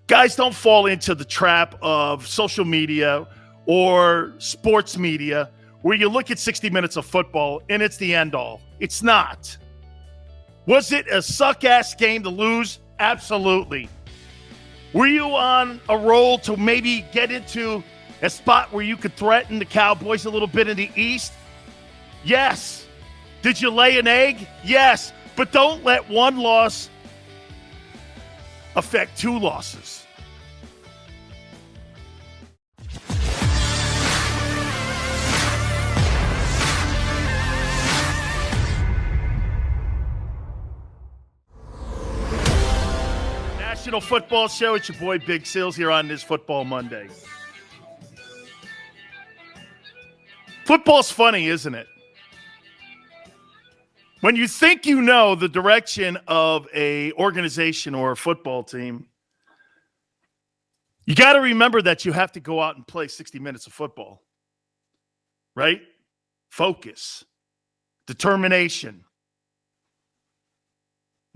Guys, don't fall into the trap of social media or sports media where you look at 60 minutes of football and it's the end all. It's not. Was it a suck-ass game to lose? Absolutely. Were you on a roll to maybe get into a spot where you could threaten the Cowboys a little bit in the East? Yes. Did you lay an egg? Yes. But don't let one loss affect two losses. National Football Show. It's your boy Big Sills here on this Football Monday. Football's funny, isn't it? When you think you know the direction of a organization or a football team, you got to remember that you have to go out and play 60 minutes of football, right? Focus, determination,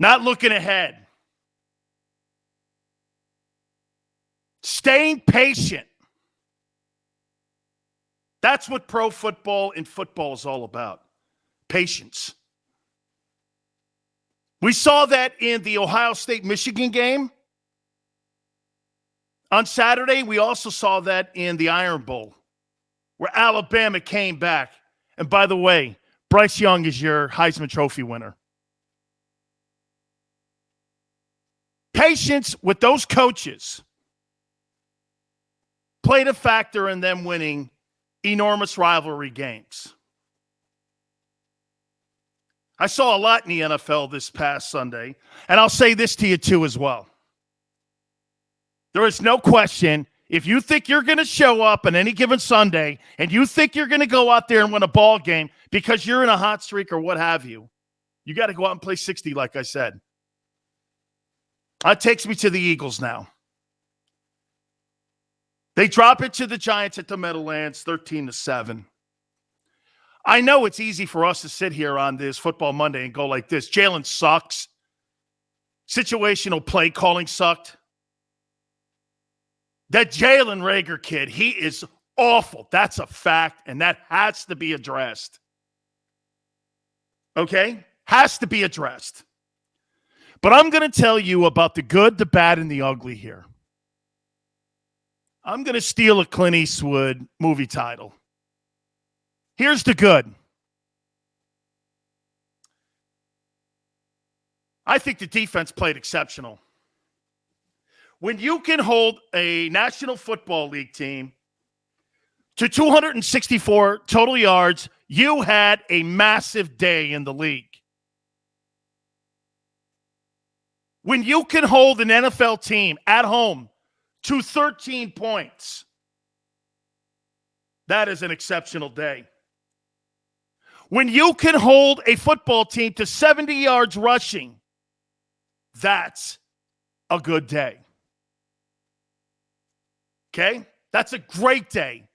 not looking ahead, staying patient. That's what pro football and football is all about. Patience. We saw that in the Ohio State-Michigan game. On Saturday, we also saw that in the Iron Bowl, where Alabama came back. And by the way, Bryce Young is your Heisman Trophy winner. Patience with those coaches played a factor in them winning enormous rivalry games. I saw a lot in the NFL this past Sunday, and I'll say this to you too as well. There is no question, if you think you're going to show up on any given Sunday and you think you're going to go out there and win a ball game because you're in a hot streak or what have you, you got to go out and play 60, like I said. That takes me to the Eagles now. They drop it to the Giants at the Meadowlands, 13-7. I know it's easy for us to sit here on this Football Monday and go like this. Jalen sucks. Situational play calling sucked. That Jalen Reagor kid, he is awful. That's a fact, and that has to be addressed. Okay? Has to be addressed. But I'm going to tell you about the good, the bad, and the ugly here. I'm going to steal a Clint Eastwood movie title. Here's the good. I think the defense played exceptional. When you can hold a National Football League team to 264 total yards, you had a massive day in the league. When you can hold an NFL team at home to 13 points, that is an exceptional day. When you can hold a football team to 70 yards rushing, that's a good day. Okay? That's a great day.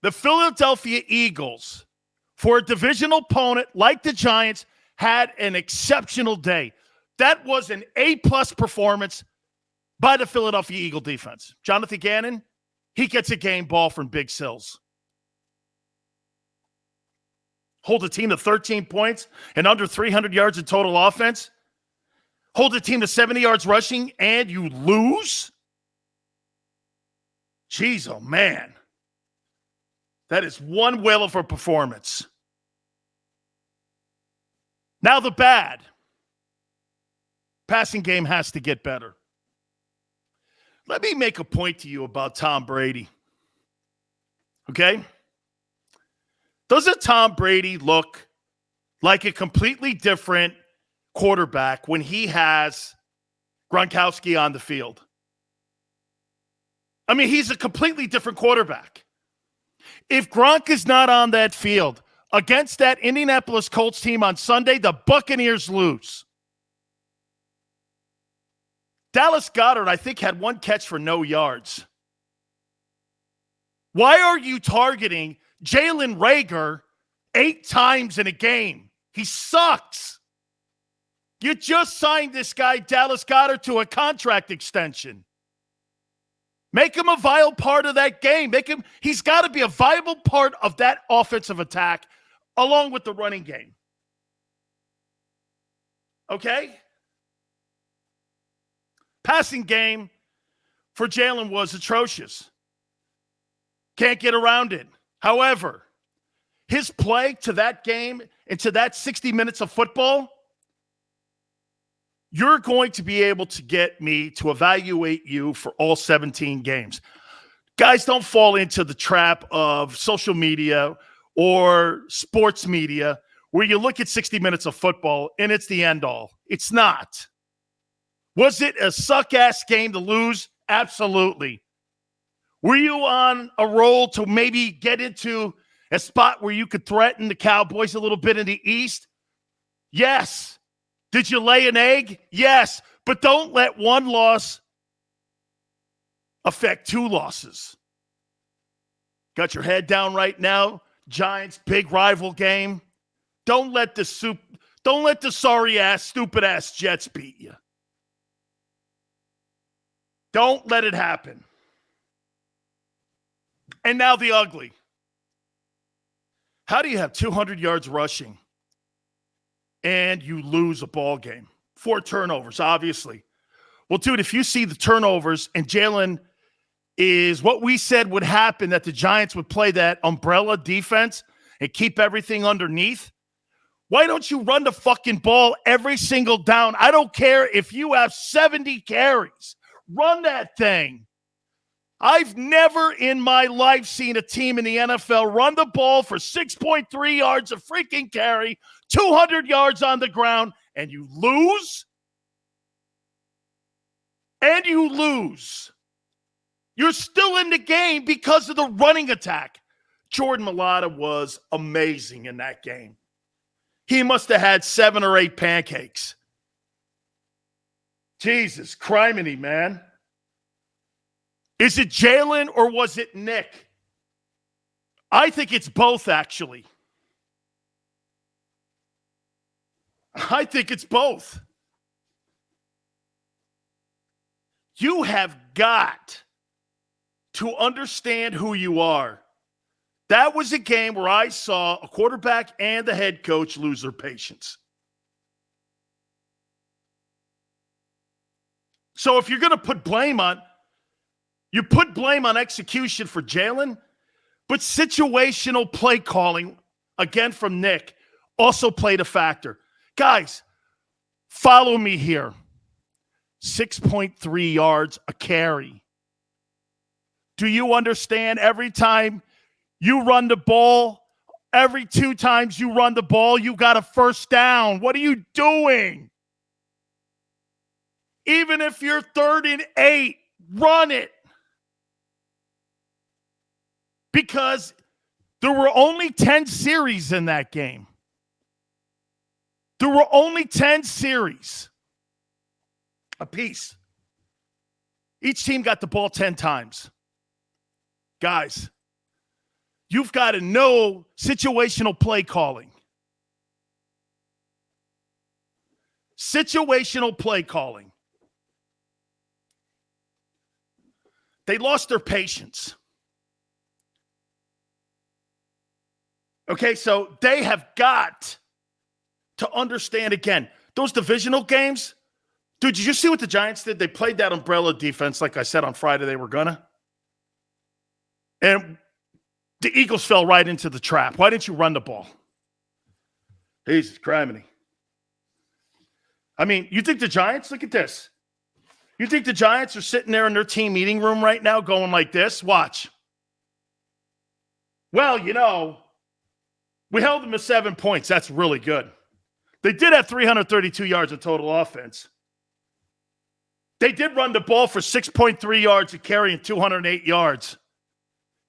The Philadelphia Eagles, for a divisional opponent like the Giants, had an exceptional day. That was an A-plus performance by the Philadelphia Eagle defense. Jonathan Gannon, he gets a game ball from Big Sills. Hold a team to 13 points and under 300 yards in total offense. Hold a team to 70 yards rushing and you lose? Jeez, oh man. That is one whale of a performance. Now the bad. Passing game has to get better. Let me make a point to you about Tom Brady. Okay? Doesn't Tom Brady look like a completely different quarterback when he has Gronkowski on the field? I mean, he's a completely different quarterback. If Gronk is not on that field against that Indianapolis Colts team on Sunday, the Buccaneers lose. Dallas Goedert, I think, had one catch for no yards. Why are you targeting Jalen Reagor 8 times in a game? He sucks. You just signed this guy, Dallas Goedert, to a contract extension. Make him a viable part of that game. He's got to be a viable part of that offensive attack along with the running game. Okay? Passing game for Jalen was atrocious. Can't get around it. However, his play to that game and to that 60 minutes of football, you're going to be able to get me to evaluate you for all 17 games. Guys, don't fall into the trap of social media or sports media where you look at 60 minutes of football and it's the end all. It's not. Was it a suck-ass game to lose? Absolutely. Were you on a roll to maybe get into a spot where you could threaten the Cowboys a little bit in the East? Yes. Did you lay an egg? Yes. But don't let one loss affect two losses. Got your head down right now. Giants, big rival game. Don't let the sorry-ass, stupid-ass Jets beat you. Don't let it happen. And now the ugly. How do you have 200 yards rushing and you lose a ball game? 4 turnovers, obviously. Well, dude, if you see the turnovers and Jalen is what we said would happen, that the Giants would play that umbrella defense and keep everything underneath, why don't you run the fucking ball every single down? I don't care if you have 70 carries. Run that thing. I've never in my life seen a team in the NFL run the ball for 6.3 yards a freaking carry, 200 yards on the ground, and you lose? And you lose. You're still in the game because of the running attack. Jordan Mailata was amazing in that game. He must have had 7 or 8 pancakes. Jesus, criminy, man. Is it Jalen or was it Nick? I think it's both, actually. I think it's both. You have got to understand who you are. That was a game where I saw a quarterback and the head coach lose their patience. So if you're going to put blame on, you put blame on execution for Jalen, but situational play calling, again from Nick, also played a factor. Guys, follow me here. 6.3 yards a carry. Do you understand every time you run the ball, every 2 times you run the ball, you got a first down? What are you doing? Even if you're 3rd and 8, run it. Because there were only 10 series in that game. There were only 10 series apiece. Each team got the ball 10 times. Guys, you've got to know situational play calling. Situational play calling. They lost their patience. Okay, so they have got to understand again, those divisional games. Dude, did you see what the Giants did? They played that umbrella defense, like I said on Friday they were gonna. And the Eagles fell right into the trap. Why didn't you run the ball? Jesus, criminy. I mean, you think the Giants, look at this. You think the Giants are sitting there in their team meeting room right now going like this? Watch. Well, you know, we held them to 7 points. That's really good. They did have 332 yards of total offense. They did run the ball for 6.3 yards a carry and 208 yards.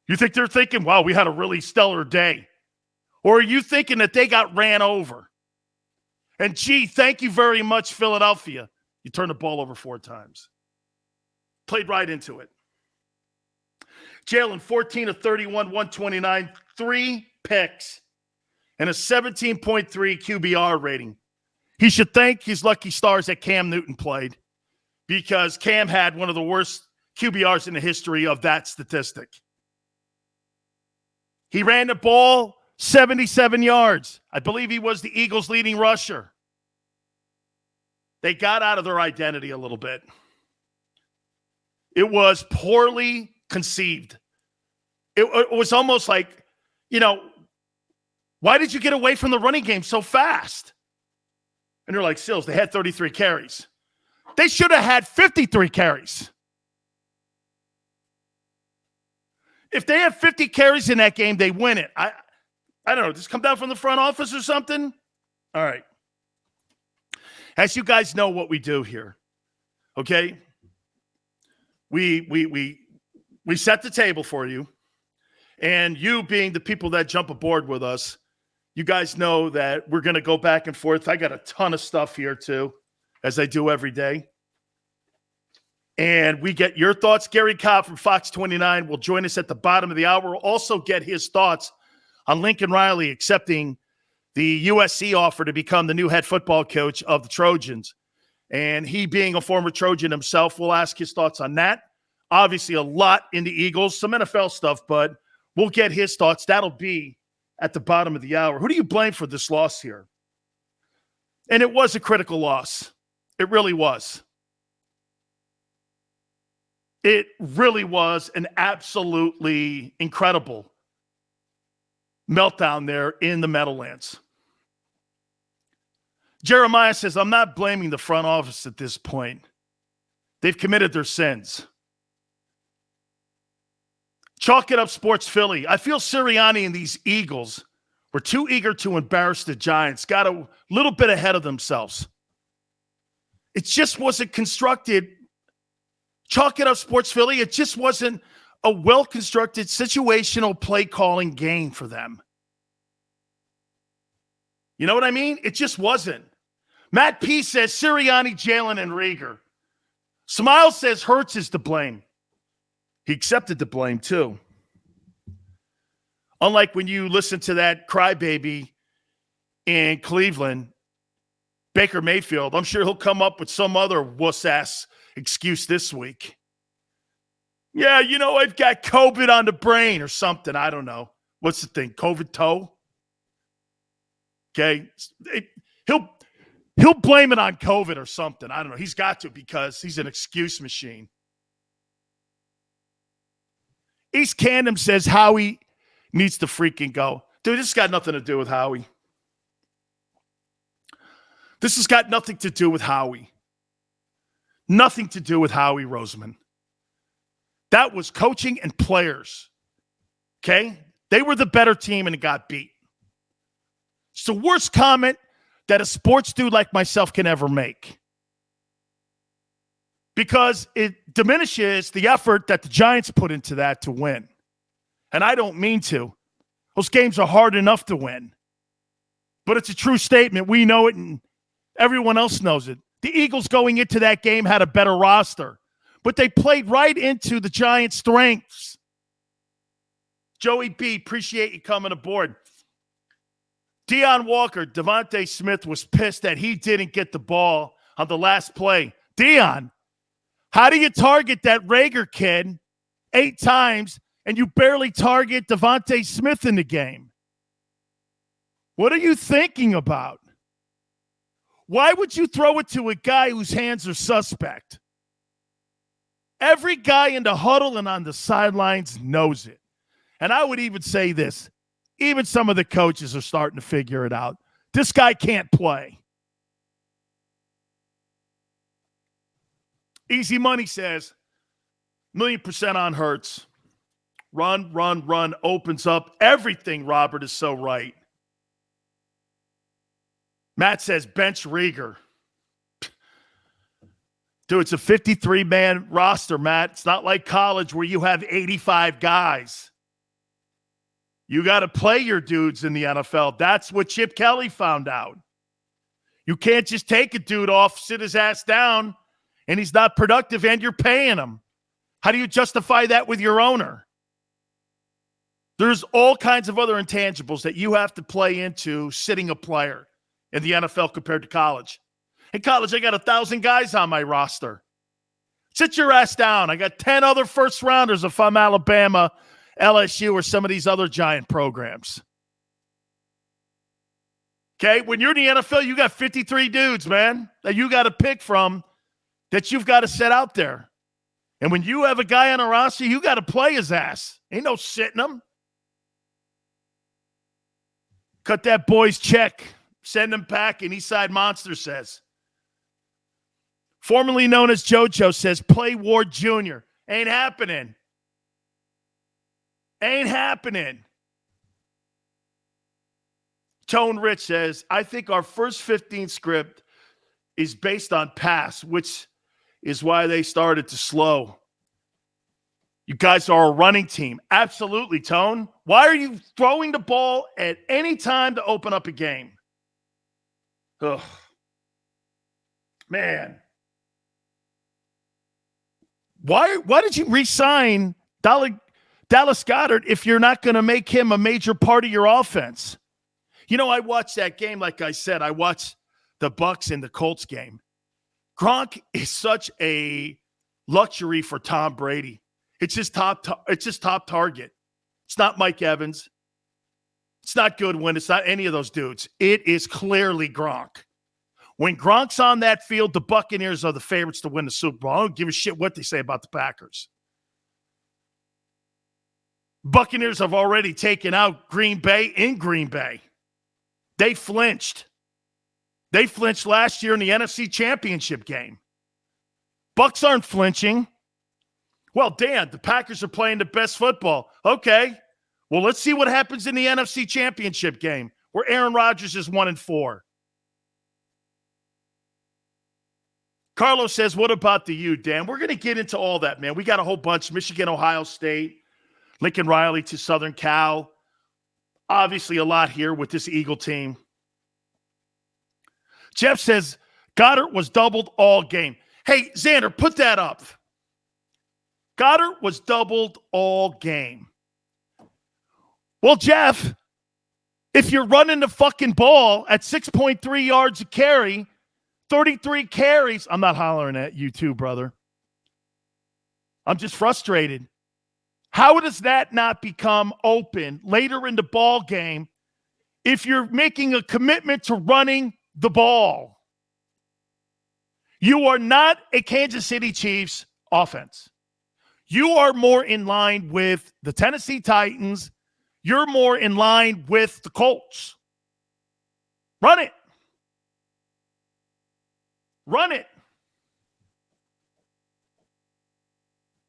You think they're thinking, wow, we had a really stellar day? Or are you thinking that they got ran over? And gee, thank you very much, Philadelphia. You turned the ball over 4 times. Played right into it. Jalen, 14 of 31, 129, 3 picks, and a 17.3 QBR rating. He should thank his lucky stars that Cam Newton played, because Cam had one of the worst QBRs in the history of that statistic. He ran the ball 77 yards. I believe he was the Eagles' leading rusher. They got out of their identity a little bit. It was poorly conceived. It was almost like, why did you get away from the running game so fast? And they're like, Sills, they had 33 carries. They should have had 53 carries. If they have 50 carries in that game, they win it. I don't know. Just come down from the front office or something? All right. As you guys know what we do here, okay? We set the table for you. And you being the people that jump aboard with us, you guys know that we're going to go back and forth. I got a ton of stuff here too, as I do every day. And we get your thoughts. Gary Cobb from Fox 29 will join us at the bottom of the hour. We'll also get his thoughts on Lincoln Riley accepting the USC offer to become the new head football coach of the Trojans. And he being a former Trojan himself, we'll ask his thoughts on that. Obviously, a lot in the Eagles, some NFL stuff, but we'll get his thoughts. That'll be at the bottom of the hour. Who do you blame for this loss here? And it was a critical loss. It really was. It really was an absolutely incredible meltdown there in the Meadowlands. Jeremiah says, I'm not blaming the front office at this point. They've committed their sins. Chalk it up, Sports Philly. I feel Sirianni and these Eagles were too eager to embarrass the Giants, got a little bit ahead of themselves. It just wasn't constructed. Chalk it up, Sports Philly. It just wasn't a well-constructed situational play calling game for them. You know what I mean? It just wasn't. Matt P says Sirianni, Jalen, and Reagor. Smile says Hurts is to blame. He accepted the blame too. Unlike when you listen to that crybaby in Cleveland, Baker Mayfield, I'm sure he'll come up with some other wuss-ass excuse this week. Yeah, I've got COVID on the brain or something. I don't know. What's the thing? COVID toe? Okay. He'll blame it on COVID or something. I don't know. He's got to, because he's an excuse machine. East Camden says Howie needs to freaking go. Dude, this has got nothing to do with Howie. This has got nothing to do with Howie. Nothing to do with Howie Roseman. That was coaching and players. Okay? They were the better team and it got beat. It's the worst comment that a sports dude like myself can ever make, because it diminishes the effort that the Giants put into that to win. And I don't mean to. Those games are hard enough to win. But it's a true statement. We know it and everyone else knows it. The Eagles going into that game had a better roster, but they played right into the Giants' strengths. Joey B., appreciate you coming aboard. Deion Walker, Devontae Smith was pissed that he didn't get the ball on the last play. Deion, how do you target that Reagor kid 8 times and you barely target Devontae Smith in the game? What are you thinking about? Why would you throw it to a guy whose hands are suspect? Every guy in the huddle and on the sidelines knows it. And I would even say this. Even some of the coaches are starting to figure it out. This guy can't play. Easy Money says, 1,000,000% on Hurts. Run, opens up everything. Robert is so right. Matt says, bench Reagor. Dude, it's a 53-man roster, Matt. It's not like college where you have 85 guys. You got to play your dudes in the NFL. That's what Chip Kelly found out. You can't just take a dude off, sit his ass down, and he's not productive and you're paying him. How do you justify that with your owner? There's all kinds of other intangibles that you have to play into sitting a player. in the NFL compared to college. In college, I got 1,000 guys on my roster. Sit your ass down. I got 10 other first rounders if I'm Alabama, LSU, or some of these other giant programs. Okay? When you're in the NFL, you got 53 dudes, man, that you got to pick from that you've got to set out there. And when you have a guy on a roster, you got to play his ass. Ain't no sitting him. Cut that boy's check. Send him packing, Eastside Monster says. Formerly known as JoJo says, play Ward Jr. Ain't happening. Ain't happening. Tone Rich says, I think our first 15 script is based on pass, which is why they started to slow. You guys are a running team. Absolutely, Tone. Why are you throwing the ball at any time to open up a game? Ugh. Man. Why did you re-sign Dallas Goedert if you're not going to make him a major part of your offense? You know, I watched that game, like I said. I watched the Bucs and the Colts game. Gronk is such a luxury for Tom Brady. It's his top target. It's not Mike Evans. It's not Goodwin. It's not any of those dudes. It is clearly Gronk. When Gronk's on that field, the Buccaneers are the favorites to win the Super Bowl. I don't give a shit what they say about the Packers. Buccaneers have already taken out Green Bay in Green Bay. They flinched. They flinched last year in the NFC Championship game. Bucs aren't flinching. Well, Dan, the Packers are playing the best football. Okay. Well, let's see what happens in the NFC Championship game where Aaron Rodgers is 1-4. Carlos says, what about the U, Dan? We're going to get into all that, man. We got a whole bunch. Michigan, Ohio State, Lincoln Riley to Southern Cal. Obviously a lot here with this Eagle team. Jeff says, Goddard was doubled all game. Hey, Xander, put that up. Goddard was doubled all game. Well, Jeff, if you're running the fucking ball at 6.3 yards a carry, 33 carries. I'm not hollering at you too, brother. I'm just frustrated. How does that not become open later in the ball game if you're making a commitment to running the ball? You are not a Kansas City Chiefs offense. You are more in line with the Tennessee Titans. You're more in line with the Colts. Run it. Run it.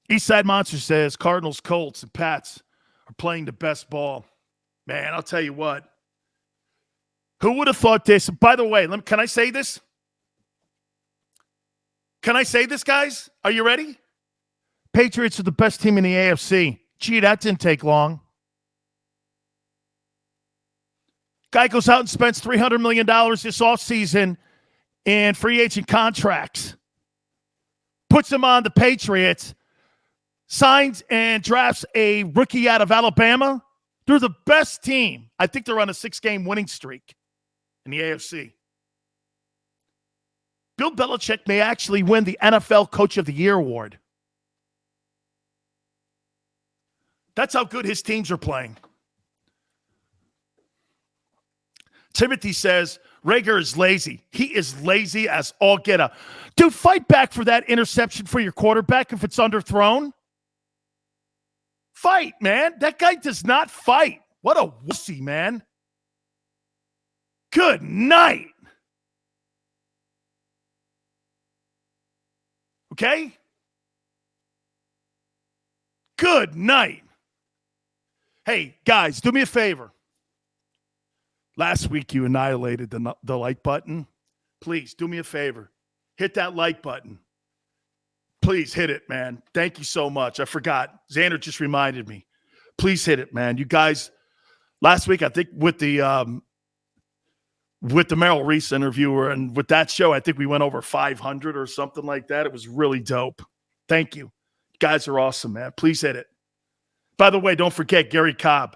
Eastside Monster says Cardinals, Colts, and Pats are playing the best ball. Man, I'll tell you what. Who would have thought this? By the way, can I say this? Can I say this, guys? Are you ready? Patriots are the best team in the AFC. Gee, that didn't take long. Guy goes out and spends $300 million this offseason in free agent contracts. Puts him on the Patriots. Signs and drafts a rookie out of Alabama. They're the best team. I think they're on a 6-game winning streak in the AFC. Bill Belichick may actually win the NFL Coach of the Year award. That's how good his teams are playing. Timothy says, Reagor is lazy. He is lazy as all get up. Dude, fight back for that interception for your quarterback if it's underthrown. Fight, man. That guy does not fight. What a wussy, man. Good night. Okay? Good night. Hey, guys, do me a favor. Last week you annihilated the like button. Please, do me a favor. Hit that like button. Please hit it, man. Thank you so much. I forgot. Xander just reminded me. Please hit it, man. You guys, last week, I think with the Merrill Reese interviewer and with that show, I think we went over 500 or something like that. It was really dope. Thank you. You guys are awesome, man. Please hit it. By the way, don't forget Gary Cobb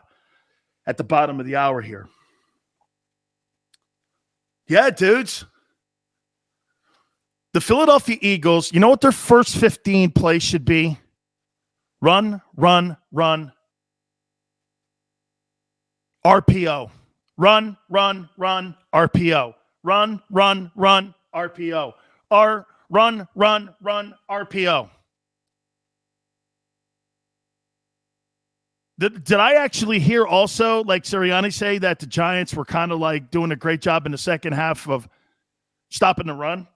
at the bottom of the hour here. Yeah, dudes. The Philadelphia Eagles, you know what their first 15 plays should be? Run, run, run. RPO. Run, run, run. RPO. Run, run, run. RPO. Run, run, run. RPO. Did I actually hear also, like Sirianni say, that the Giants were kind of like doing a great job in the second half of stopping the run?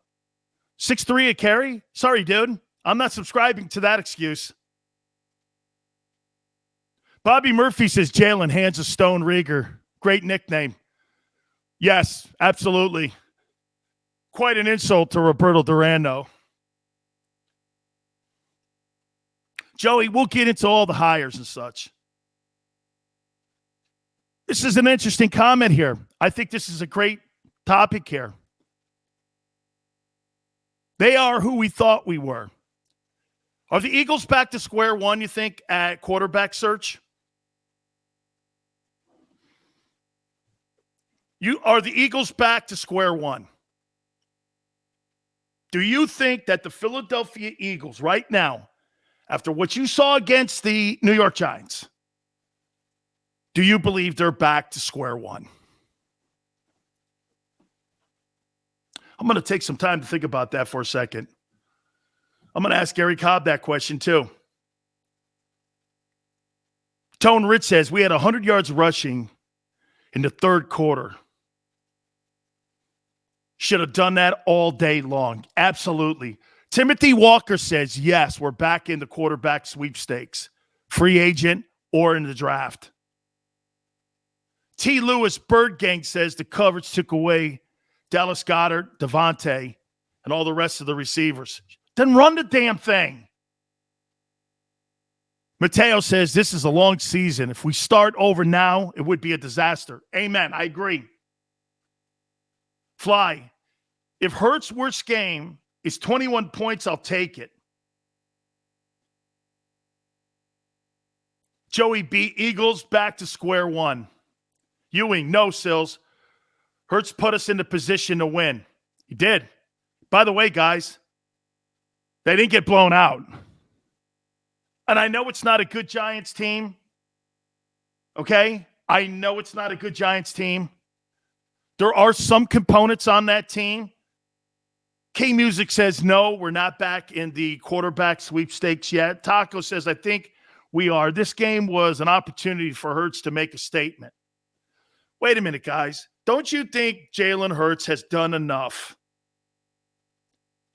6'3" a carry? Sorry, dude. I'm not subscribing to that excuse. Bobby Murphy says Jalen hands a stone Reagor. Great nickname. Yes, absolutely. Quite an insult to Roberto Durando. Joey, we'll get into all the hires and such. This is an interesting comment here. I think this is a great topic here. They are who we thought we were. Are the Eagles back to square one, you think, at quarterback search? Are the Eagles back to square one? Do you think that the Philadelphia Eagles right now, after what you saw against the New York Giants, do you believe they're back to square one? I'm going to take some time to think about that for a second. I'm going to ask Gary Cobb that question too. Tone Rich says, we had 100 yards rushing in the third quarter. Should have done that all day long. Absolutely. Timothy Walker says, yes, we're back in the quarterback sweepstakes. Free agent or in the draft. T. Lewis Bird Gang says the coverage took away Dallas Goedert, Devontae, and all the rest of the receivers. Then run the damn thing. Mateo says this is a long season. If we start over now, it would be a disaster. Amen. I agree. Fly. If Hurts' worst game is 21 points, I'll take it. Joey B. Eagles back to square one. Ewing, no, Sills. Hurts put us in the position to win. He did. By the way, guys, they didn't get blown out. And I know it's not a good Giants team. Okay? I know it's not a good Giants team. There are some components on that team. K-Music says, no, we're not back in the quarterback sweepstakes yet. Taco says, I think we are. This game was an opportunity for Hurts to make a statement. Wait a minute, guys. Don't you think Jalen Hurts has done enough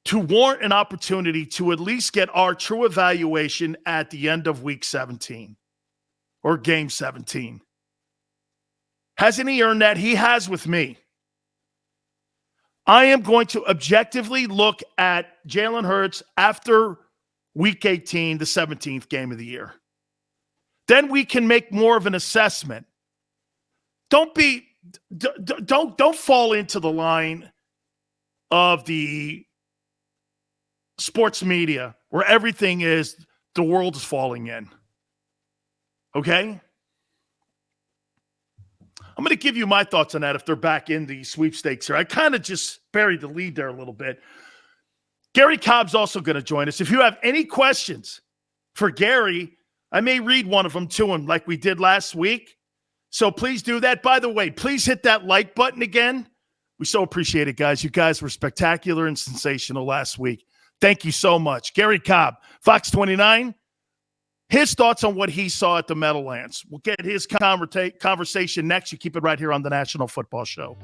to warrant an opportunity to at least get our true evaluation at the end of week 17 or game 17? Hasn't he earned that? He has with me. I am going to objectively look at Jalen Hurts after week 18, the 17th game of the year. Then we can make more of an assessment. Don't fall into the line of the sports media where everything is the world is falling in. Okay? I'm going to give you my thoughts on that if they're back in the sweepstakes here. I kind of just buried the lead there a little bit. Gary Cobb's also going to join us. If you have any questions for Gary, I may read one of them to him like we did last week. So please do that. By the way, please hit that like button again. We so appreciate it, guys. You guys were spectacular and sensational last week. Thank you so much. Gary Cobb, Fox 29. His thoughts on what he saw at the Meadowlands. We'll get his conversation next. You keep it right here on the National Football Show.